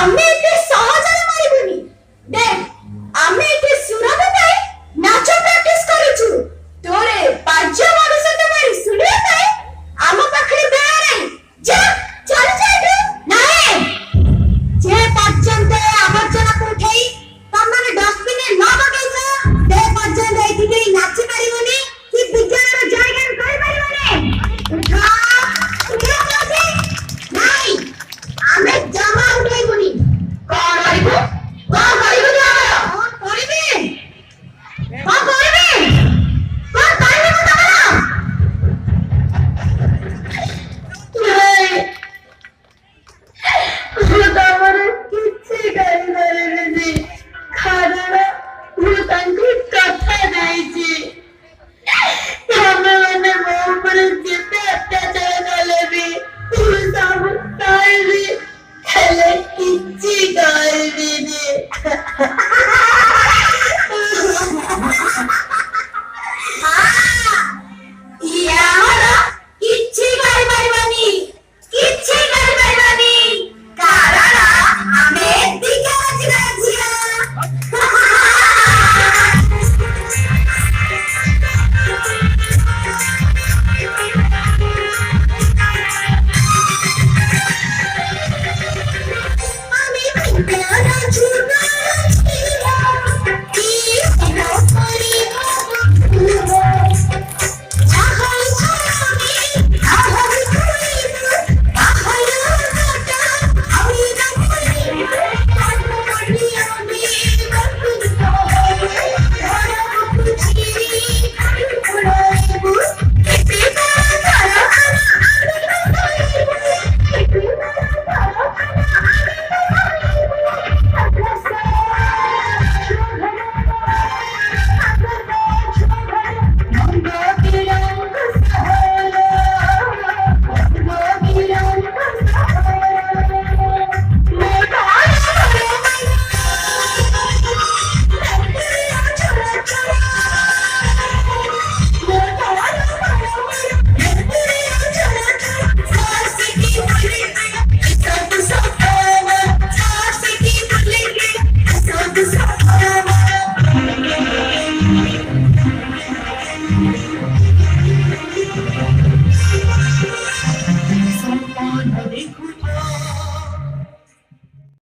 ଆମେ ଏତେ ସହଜରେ ମାରିବୁନି। ଦେଖ ଆମେ ଏଠି ସୁରଭି ପାଇଁ ନାଚ ପ୍ରାକ୍ଟିସ କରୁଛୁ। ତୋରେ ପାଞ୍ଚ ମଣିଷ ତ ମାରି ଶୁଣିବା ପାଇଁ ଆମ ପାଖରେ ବେଳ ନାହିଁ। ଯା ଚାଲ ଏଠୁ। ନାଇଁ, ଯେ ପର୍ଯ୍ୟନ୍ତ ଆବର୍ଜନାକୁ ଉଠେଇ ତମମାନେ ଡଷ୍ଟବିନରେ ନ ପକେଇଛ ସେ ପର୍ଯ୍ୟନ୍ତ ଏଠି କେହି ନାଚି ପାରିବନି କି ବିଜ୍ଞାନର ଜୟଗାନ କରିପାରିବନି। ଉଠ ଉଠ କହୁଛି। ନାଇଁ, ଆମେ ଜମା ଉଠେଇବୁନି। କଣ କରିବୁ? କଣ କରିବୁ ତୁ ଆମର? କଣ କରିବି? କଣ କରିବି? କଣ କରିବି ମୁଁ ତମର? ନାଇଁ, ମୁଁ ତମର କିଛି କରିପାରିବିନି କାରଣ ମୁଁ ତାଙ୍କୁ କଥା ଦେଇଛି। ତମେମାନେ ମୋ ଉପରେ ଯେତେ ଅତ୍ୟାଚାର କଲେ ବି ମୁଁ ସବୁ ସହିବି, ହେଲେ କିଛି